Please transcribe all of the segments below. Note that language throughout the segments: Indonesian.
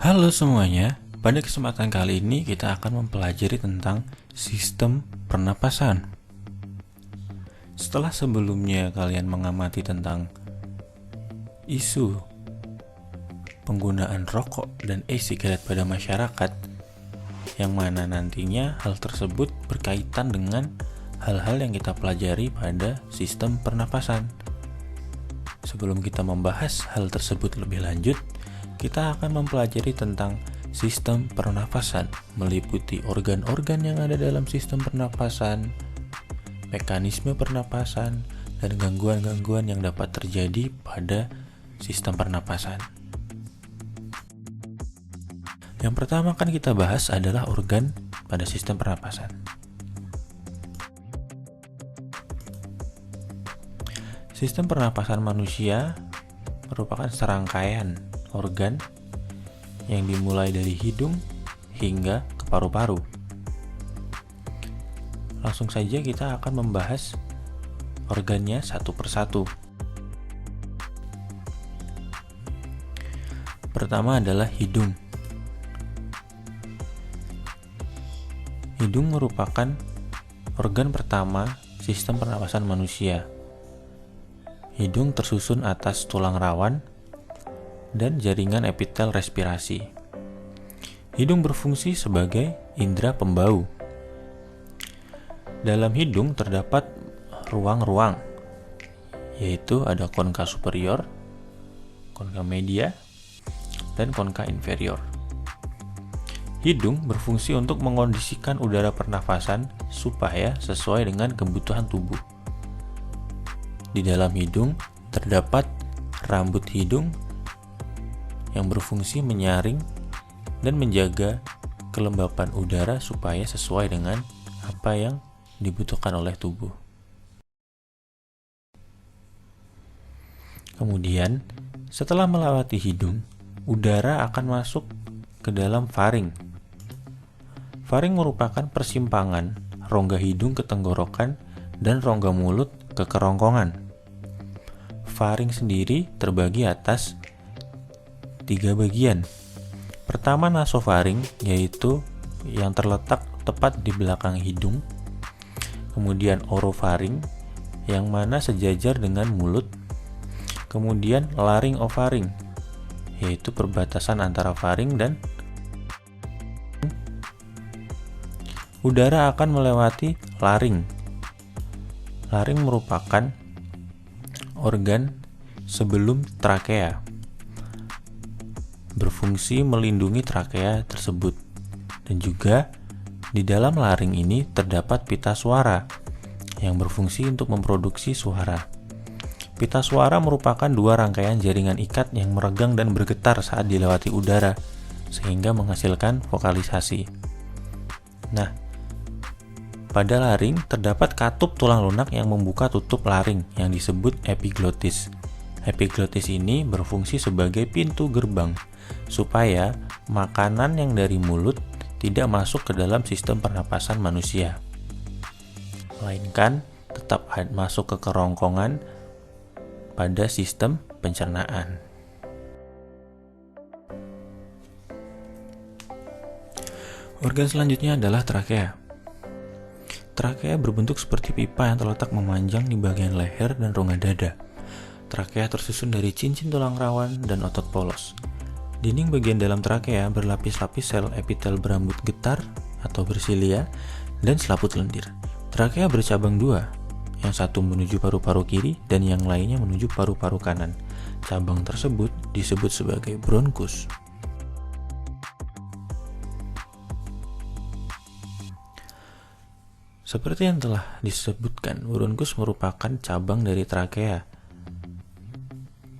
Halo semuanya, pada kesempatan kali ini kita akan mempelajari tentang sistem pernapasan. Setelah sebelumnya kalian mengamati tentang isu penggunaan rokok dan e-sigaret pada masyarakat, yang mana nantinya hal tersebut berkaitan dengan hal-hal yang kita pelajari pada sistem pernapasan. Sebelum kita membahas hal tersebut lebih lanjut, kita akan mempelajari tentang sistem pernapasan, meliputi organ-organ yang ada dalam sistem pernapasan, mekanisme pernapasan, dan gangguan-gangguan yang dapat terjadi pada sistem pernapasan. Yang pertama akan kita bahas adalah organ pada sistem pernapasan. Sistem pernapasan manusia merupakan serangkaian organ yang dimulai dari hidung hingga ke paru-paru. Langsung saja kita akan membahas organnya satu persatu. Pertama adalah hidung. Hidung merupakan organ pertama sistem pernapasan manusia. Hidung tersusun atas tulang rawan dan jaringan epitel respirasi. Hidung berfungsi sebagai indera pembau. Dalam hidung terdapat ruang-ruang, yaitu ada konka superior, konka media, dan konka inferior. Hidung berfungsi untuk mengondisikan udara pernafasan supaya sesuai dengan kebutuhan tubuh. Di dalam hidung terdapat rambut hidung yang berfungsi menyaring dan menjaga kelembapan udara supaya sesuai dengan apa yang dibutuhkan oleh tubuh. Kemudian, setelah melewati hidung, udara akan masuk ke dalam faring. Faring merupakan persimpangan rongga hidung ke tenggorokan dan rongga mulut ke kerongkongan. Faring sendiri terbagi atas 3 bagian. Pertama, nasofaring, yaitu yang terletak tepat di belakang hidung. Kemudian orofaring, yang mana sejajar dengan mulut. Kemudian laryngofaring, yaitu perbatasan antara faring dan udara akan melewati laring. Laring merupakan organ sebelum trakea, berfungsi melindungi trakea tersebut. Dan juga di dalam laring ini terdapat pita suara yang berfungsi untuk memproduksi suara. Pita suara merupakan 2 rangkaian jaringan ikat yang meregang dan bergetar saat dilewati udara sehingga menghasilkan vokalisasi. Nah, pada laring terdapat katup tulang lunak yang membuka tutup laring yang disebut epiglotis. Epiglotis ini berfungsi sebagai pintu gerbang supaya makanan yang dari mulut tidak masuk ke dalam sistem pernapasan manusia, melainkan tetap masuk ke kerongkongan pada sistem pencernaan. Organ selanjutnya adalah trakea. Trakea berbentuk seperti pipa yang terletak memanjang di bagian leher dan rongga dada. Trakea tersusun dari cincin tulang rawan dan otot polos. Dinding bagian dalam trakea berlapis-lapis sel epitel berambut getar atau bersilia dan selaput lendir. Trakea bercabang 2, yang satu menuju paru-paru kiri dan yang lainnya menuju paru-paru kanan. Cabang tersebut disebut sebagai bronkus. Seperti yang telah disebutkan, bronkus merupakan cabang dari trakea.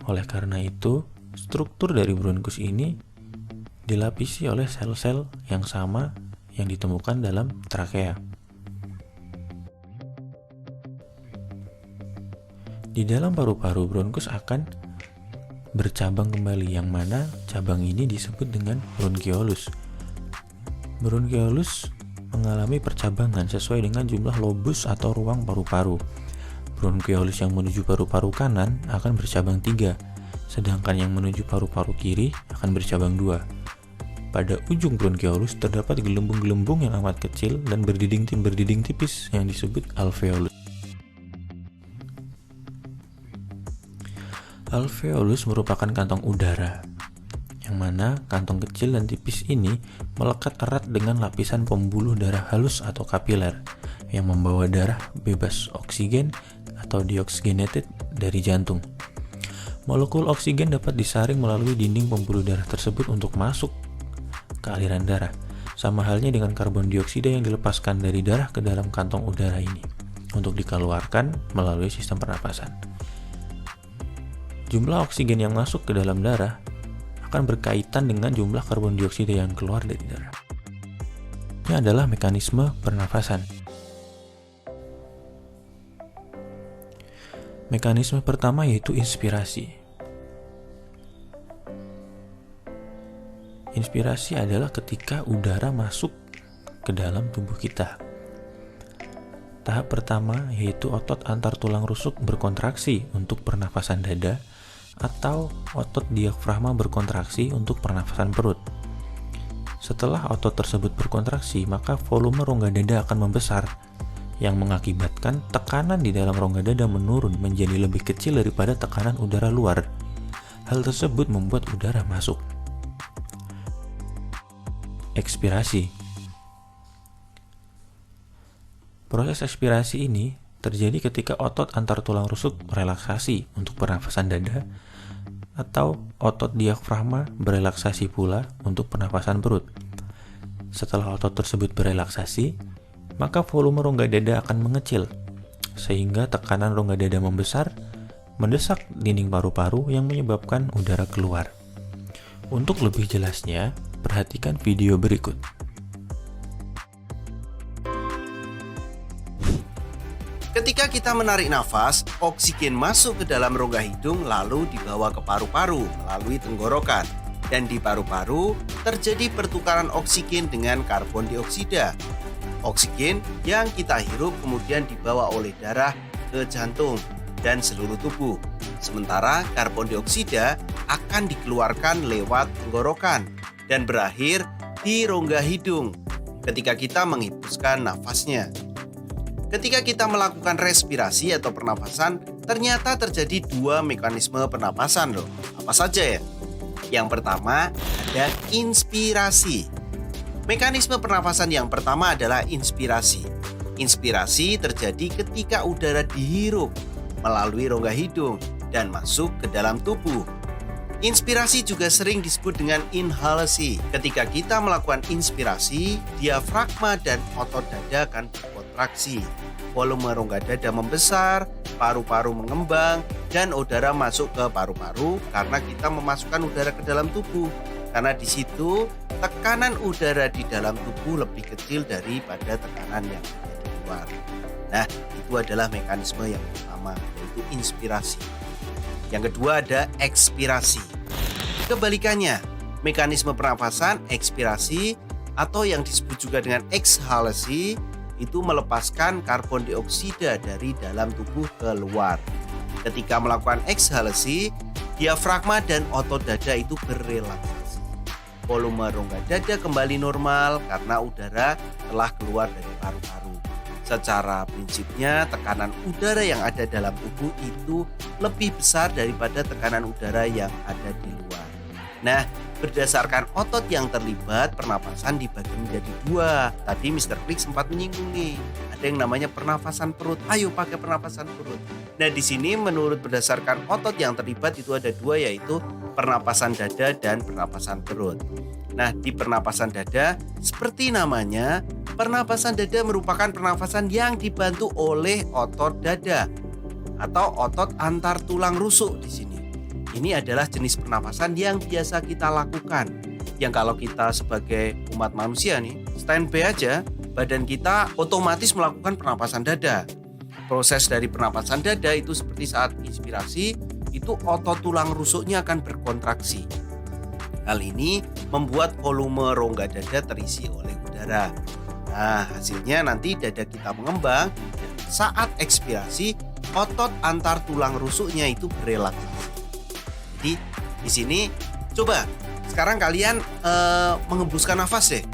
Oleh karena itu, struktur dari bronkus ini dilapisi oleh sel-sel yang sama yang ditemukan dalam trakea. Di dalam paru-paru, bronkus akan bercabang kembali, yang mana cabang ini disebut dengan bronkiolus. Bronkiolus mengalami percabangan sesuai dengan jumlah lobus atau ruang paru-paru. Bronkiolus yang menuju paru-paru kanan akan bercabang 3, sedangkan yang menuju paru-paru kiri akan bercabang 2. pada ujung bronkiolus terdapat gelembung-gelembung yang amat kecil dan berdinding tipis yang disebut alveolus. Alveolus merupakan kantong udara, yang mana kantong kecil dan tipis ini melekat erat dengan lapisan pembuluh darah halus atau kapiler yang membawa darah bebas oksigen atau deoxygenated dari jantung. Molekul oksigen dapat disaring melalui dinding pembuluh darah tersebut untuk masuk ke aliran darah, sama halnya dengan karbon dioksida yang dilepaskan dari darah ke dalam kantong udara ini untuk dikeluarkan melalui sistem pernapasan. Jumlah oksigen yang masuk ke dalam darah akan berkaitan dengan jumlah karbon dioksida yang keluar dari darah. Ini adalah mekanisme pernafasan. Mekanisme pertama yaitu inspirasi. Inspirasi adalah ketika udara masuk ke dalam tubuh kita. Tahap pertama yaitu otot antar tulang rusuk berkontraksi untuk pernafasan dada atau otot diafragma berkontraksi untuk pernafasan perut. Setelah otot tersebut berkontraksi, maka volume rongga dada akan membesar yang mengakibatkan tekanan di dalam rongga dada menurun menjadi lebih kecil daripada tekanan udara luar. Hal tersebut membuat udara masuk. Ekspirasi. Proses ekspirasi ini terjadi ketika otot antar tulang rusuk merelaksasi untuk pernafasan dada atau otot diafragma berelaksasi pula untuk pernafasan perut. Setelah otot tersebut berelaksasi, maka volume rongga dada akan mengecil sehingga tekanan rongga dada membesar, mendesak dinding paru-paru yang menyebabkan udara keluar. Untuk lebih jelasnya, perhatikan video berikut. Ketika kita menarik nafas, oksigen masuk ke dalam rongga hidung lalu dibawa ke paru-paru melalui tenggorokan. Dan di paru-paru terjadi pertukaran oksigen dengan karbon dioksida. Oksigen yang kita hirup kemudian dibawa oleh darah ke jantung dan seluruh tubuh. Sementara karbon dioksida akan dikeluarkan lewat tenggorokan dan berakhir di rongga hidung ketika kita menghembuskan nafasnya. Ketika kita melakukan respirasi atau pernapasan, ternyata terjadi dua mekanisme pernapasan loh. Apa saja ya? Yang pertama ada inspirasi. Mekanisme pernapasan yang pertama adalah inspirasi. Inspirasi terjadi ketika udara dihirup melalui rongga hidung dan masuk ke dalam tubuh. Inspirasi juga sering disebut dengan inhalasi. Ketika kita melakukan inspirasi, diafragma dan otot dada akan berkontraksi. Volume rongga dada membesar, paru-paru mengembang, dan udara masuk ke paru-paru karena kita memasukkan udara ke dalam tubuh. Karena di situ tekanan udara di dalam tubuh lebih kecil daripada tekanan yang ada di luar. Nah, itu adalah mekanisme yang pertama, yaitu inspirasi. Yang kedua ada ekspirasi. Kebalikannya, mekanisme pernapasan ekspirasi atau yang disebut juga dengan ekshalasi itu melepaskan karbon dioksida dari dalam tubuh keluar. Ketika melakukan ekshalasi, diafragma dan otot dada itu berrelaksasi. Volume rongga dada kembali normal karena udara telah keluar dari paru-paru. Secara prinsipnya, tekanan udara yang ada dalam tubuh itu lebih besar daripada tekanan udara yang ada di luar. Nah, berdasarkan otot yang terlibat, pernapasan dibagi menjadi dua. Tadi Mr. Klik sempat menyinggung nih, ada yang namanya pernapasan perut. Ayo pakai pernapasan perut. Nah, di sini menurut berdasarkan otot yang terlibat itu ada dua, yaitu pernapasan dada dan pernapasan perut. Nah, di pernapasan dada, seperti namanya, pernapasan dada merupakan pernapasan yang dibantu oleh otot dada atau otot antar tulang rusuk di sini. Ini adalah jenis pernapasan yang biasa kita lakukan. Yang kalau kita sebagai umat manusia nih, standby aja, badan kita otomatis melakukan pernapasan dada. Proses dari pernapasan dada itu seperti saat inspirasi, itu otot tulang rusuknya akan berkontraksi. Hal ini membuat volume rongga dada terisi oleh udara. Nah, hasilnya nanti dada kita mengembang dan saat ekspirasi, otot antar tulang rusuknya itu berrelaksasi. Jadi, di sini coba Sekarang kalian mengembuskan nafas deh.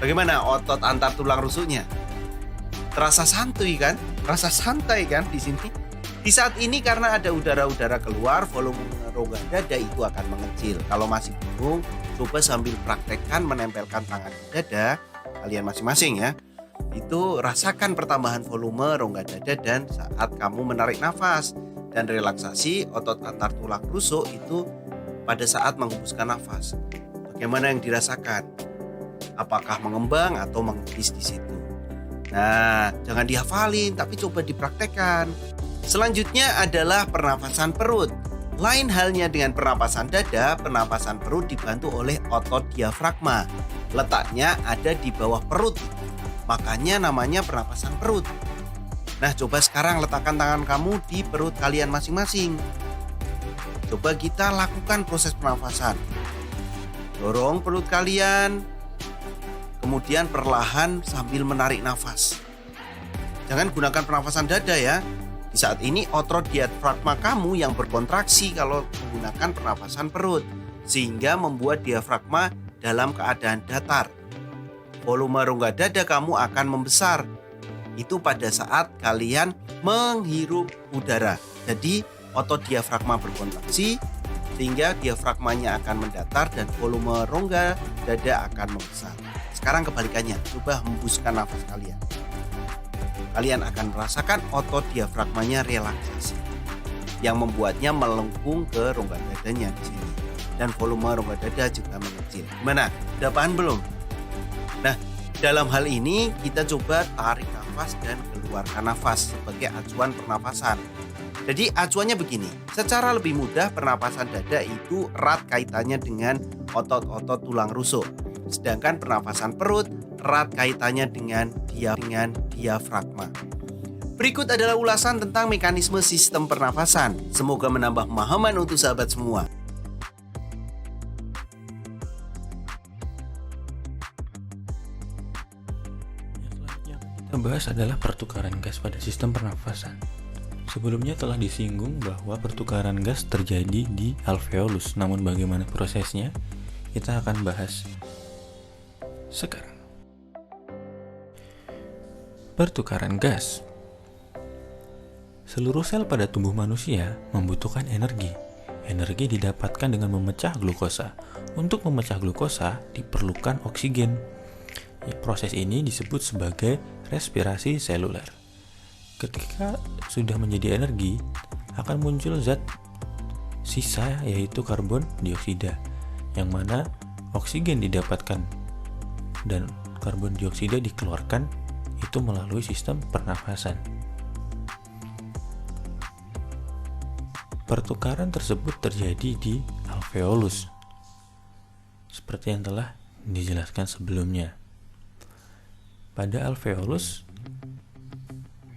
Bagaimana otot antar tulang rusuknya? Terasa santuy kan? Terasa santai kan di sini? Di saat ini karena ada udara-udara keluar, volume rongga dada itu akan mengecil. Kalau masih bingung, coba sambil praktekkan menempelkan tangan di dada kalian masing-masing ya. Itu rasakan pertambahan volume rongga dada dan saat kamu menarik nafas. Dan relaksasi otot antar tulang rusuk itu pada saat menghembuskan nafas. Bagaimana yang dirasakan? Apakah mengembang atau mengepis di situ? Nah, jangan dihafalin tapi coba dipraktekkan. Selanjutnya adalah pernapasan perut. Lain halnya dengan pernapasan dada, pernapasan perut dibantu oleh otot diafragma. Letaknya ada di bawah perut. Makanya namanya pernapasan perut. Nah, coba sekarang letakkan tangan kamu di perut kalian masing-masing. Coba kita lakukan proses pernafasan. Dorong perut kalian, kemudian perlahan sambil menarik nafas. Jangan gunakan pernafasan dada ya. Di saat ini otot diafragma kamu yang berkontraksi kalau menggunakan pernafasan perut, sehingga membuat diafragma dalam keadaan datar. Volume rongga dada kamu akan membesar. Itu pada saat kalian menghirup udara. Jadi otot diafragma berkontraksi sehingga diafragmanya akan mendatar dan volume rongga dada akan membesar. Sekarang kebalikannya, coba hembuskan nafas kalian. Kalian akan merasakan otot diafragmanya relaksasi yang membuatnya melengkung ke rongga dadanya di sini. Dan volume rongga dada juga mengecil. Gimana? Udah paham belum? Nah, dalam hal ini kita coba tarik nafas dan keluarkan nafas sebagai acuan pernapasan. Jadi acuannya begini, secara lebih mudah pernapasan dada itu erat kaitannya dengan otot-otot tulang rusuk. Sedangkan pernapasan perut erat kaitannya dengan diafragma. Berikut adalah ulasan tentang mekanisme sistem pernapasan. Semoga menambah pemahaman untuk sahabat semua. Yang bahas adalah pertukaran gas pada sistem pernafasan. Sebelumnya telah disinggung bahwa pertukaran gas terjadi di alveolus, namun bagaimana prosesnya kita akan bahas sekarang. Pertukaran gas. Seluruh sel pada tubuh manusia membutuhkan energi. Energi didapatkan dengan memecah glukosa. Untuk memecah glukosa diperlukan oksigen. Proses ini disebut sebagai respirasi seluler. Ketika sudah menjadi energi, akan muncul zat sisa yaitu karbon dioksida, yang mana oksigen didapatkan dan karbon dioksida dikeluarkan itu melalui sistem pernafasan. Pertukaran tersebut terjadi di alveolus, seperti yang telah dijelaskan sebelumnya. Pada alveolus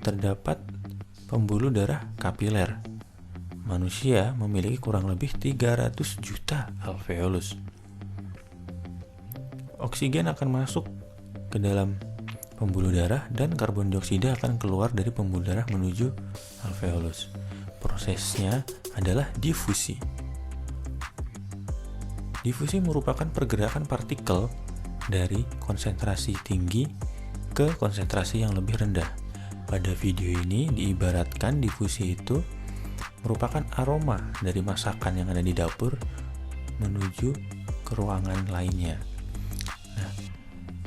terdapat pembuluh darah kapiler. Manusia memiliki kurang lebih 300 juta alveolus. Oksigen akan masuk ke dalam pembuluh darah dan karbon dioksida akan keluar dari pembuluh darah menuju alveolus. Prosesnya adalah difusi. Difusi merupakan pergerakan partikel dari konsentrasi tinggi ke konsentrasi yang lebih rendah. Pada video ini diibaratkan difusi itu merupakan aroma dari masakan yang ada di dapur menuju ke ruangan lainnya. Nah,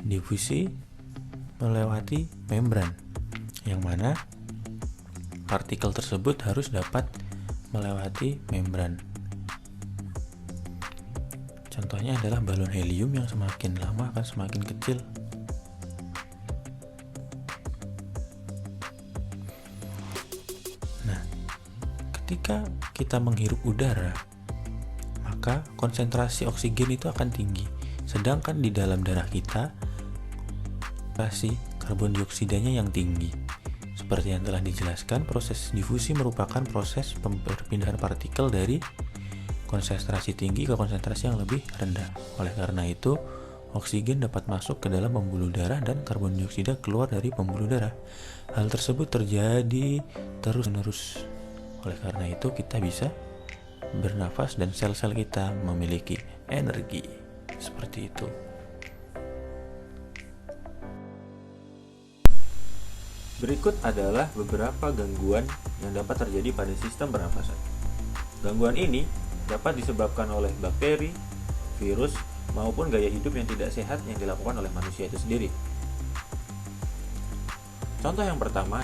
difusi melewati membran, yang mana partikel tersebut harus dapat melewati membran. Contohnya adalah balon helium yang semakin lama akan semakin kecil. Ketika kita menghirup udara, maka konsentrasi oksigen itu akan tinggi. Sedangkan di dalam darah kita, konsentrasi karbon dioksidanya yang tinggi. Seperti yang telah dijelaskan, proses difusi merupakan proses perpindahan partikel dari konsentrasi tinggi ke konsentrasi yang lebih rendah. Oleh karena itu, oksigen dapat masuk ke dalam pembuluh darah dan karbon dioksida keluar dari pembuluh darah. Hal tersebut terjadi terus-menerus. Oleh karena itu kita bisa bernafas dan sel-sel kita memiliki energi. Seperti itu. Berikut adalah beberapa gangguan yang dapat terjadi pada sistem pernafasan. Gangguan ini dapat disebabkan oleh bakteri, virus, maupun gaya hidup yang tidak sehat yang dilakukan oleh manusia itu sendiri. Contoh yang pertama,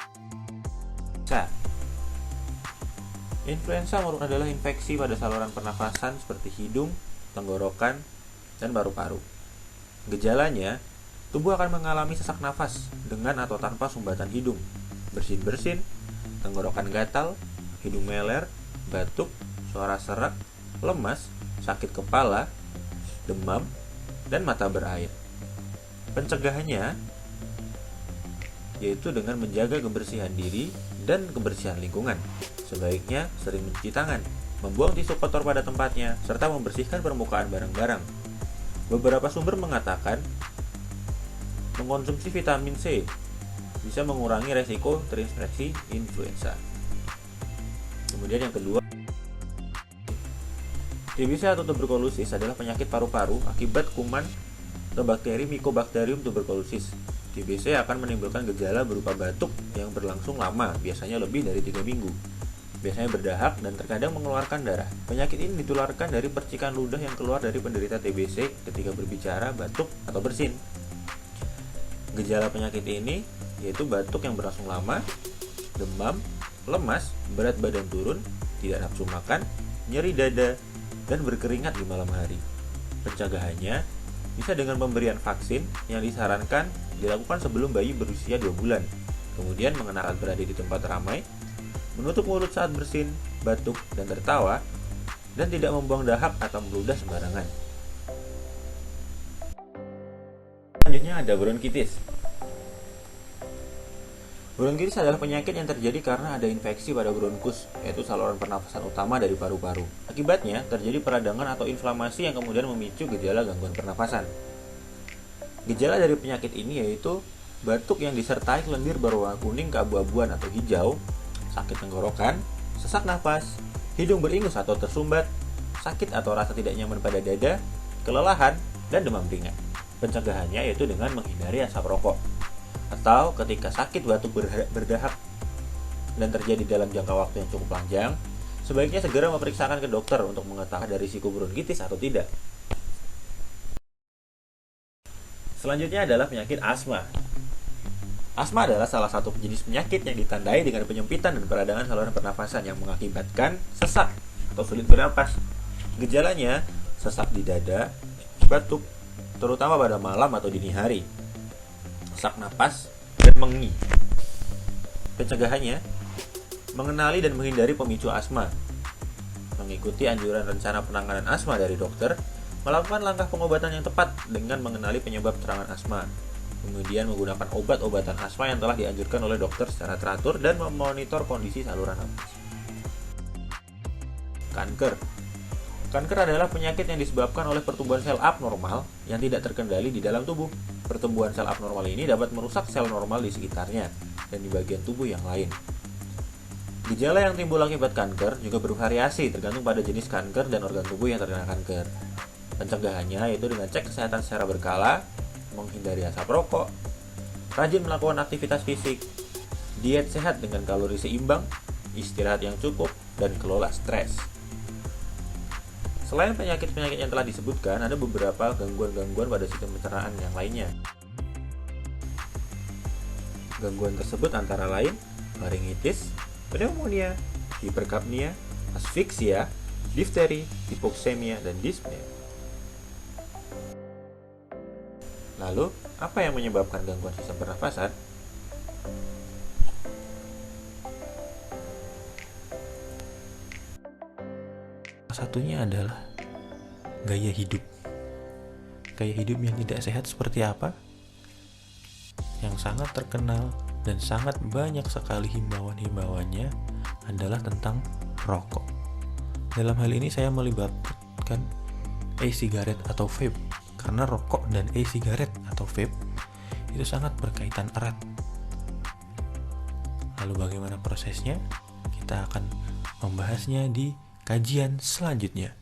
influenza adalah infeksi pada saluran pernafasan seperti hidung, tenggorokan, dan paru-paru. Gejalanya, tubuh akan mengalami sesak nafas dengan atau tanpa sumbatan hidung, bersin-bersin, tenggorokan gatal, hidung meler, batuk, suara serak, lemas, sakit kepala, demam, dan mata berair. Pencegahannya yaitu dengan menjaga kebersihan diri dan kebersihan lingkungan. Sebaiknya sering mencuci tangan, membuang tisu kotor pada tempatnya, serta membersihkan permukaan barang-barang. Beberapa sumber mengatakan mengkonsumsi vitamin C bisa mengurangi resiko terinfeksi influenza. Kemudian yang kedua, TBC atau tuberkulosis adalah penyakit paru-paru akibat kuman atau bakteri Mycobacterium tuberculosis. TBC akan menimbulkan gejala berupa batuk yang berlangsung lama, biasanya lebih dari 3 minggu. Biasanya berdahak dan terkadang mengeluarkan darah. Penyakit ini ditularkan dari percikan ludah yang keluar dari penderita TBC ketika berbicara, batuk, atau bersin. Gejala penyakit ini yaitu batuk yang berlangsung lama, demam, lemas, berat badan turun, tidak nafsu makan, nyeri dada, dan berkeringat di malam hari. Pencegahannya bisa dengan pemberian vaksin yang disarankan dilakukan sebelum bayi berusia 2 bulan. Kemudian mengenakan berada di tempat ramai, menutup mulut saat bersin, batuk, dan tertawa, dan tidak membuang dahak atau meludah sembarangan. Selanjutnya ada bronkitis. Bronkitis adalah penyakit yang terjadi karena ada infeksi pada bronkus, yaitu saluran pernafasan utama dari paru-paru. Akibatnya, terjadi peradangan atau inflamasi yang kemudian memicu gejala gangguan pernafasan. Gejala dari penyakit ini yaitu batuk yang disertai lendir berwarna kuning keabu-abuan atau hijau, sakit tenggorokan, sesak nafas, hidung beringus atau tersumbat, sakit atau rasa tidak nyaman pada dada, kelelahan, dan demam ringan. Pencegahannya yaitu dengan menghindari asap rokok. Atau ketika sakit batuk berdahak dan terjadi dalam jangka waktu yang cukup panjang, sebaiknya segera memeriksakan ke dokter untuk mengetahui ada risiko bronkitis atau tidak. Selanjutnya adalah penyakit asma. Asma adalah salah satu jenis penyakit yang ditandai dengan penyempitan dan peradangan saluran pernafasan yang mengakibatkan sesak atau sulit bernapas. Gejalanya sesak di dada, batuk, terutama pada malam atau dini hari, sesak napas, dan mengi. Pencegahannya, mengenali dan menghindari pemicu asma, mengikuti anjuran rencana penanganan asma dari dokter, melakukan langkah pengobatan yang tepat dengan mengenali penyebab serangan asma, kemudian menggunakan obat-obatan asma yang telah dianjurkan oleh dokter secara teratur dan memonitor kondisi saluran nafas. Kanker. Kanker adalah penyakit yang disebabkan oleh pertumbuhan sel abnormal yang tidak terkendali di dalam tubuh. Pertumbuhan sel abnormal ini dapat merusak sel normal di sekitarnya dan di bagian tubuh yang lain. Gejala yang timbul akibat kanker juga bervariasi tergantung pada jenis kanker dan organ tubuh yang terkena kanker. Pencegahannya yaitu dengan cek kesehatan secara berkala, menghindari asap rokok, rajin melakukan aktivitas fisik, diet sehat dengan kalori seimbang, istirahat yang cukup, dan kelola stres. Selain penyakit-penyakit yang telah disebutkan, ada beberapa gangguan-gangguan pada sistem pencernaan yang lainnya. Gangguan tersebut antara lain faringitis, pneumonia, hiperkapnia, asfiksia, difteri, hipoksemia, dan dispnea. Lalu, apa yang menyebabkan gangguan sistem pernafasan? Satunya adalah gaya hidup. Gaya hidup yang tidak sehat seperti apa? Yang sangat terkenal dan sangat banyak sekali himbauan-himbauannya adalah tentang rokok. Dalam hal ini saya melibatkan e-sigaret atau vape, karena rokok dan e-sigaret atau vape itu sangat berkaitan erat. Lalu bagaimana prosesnya? Kita akan membahasnya di kajian selanjutnya.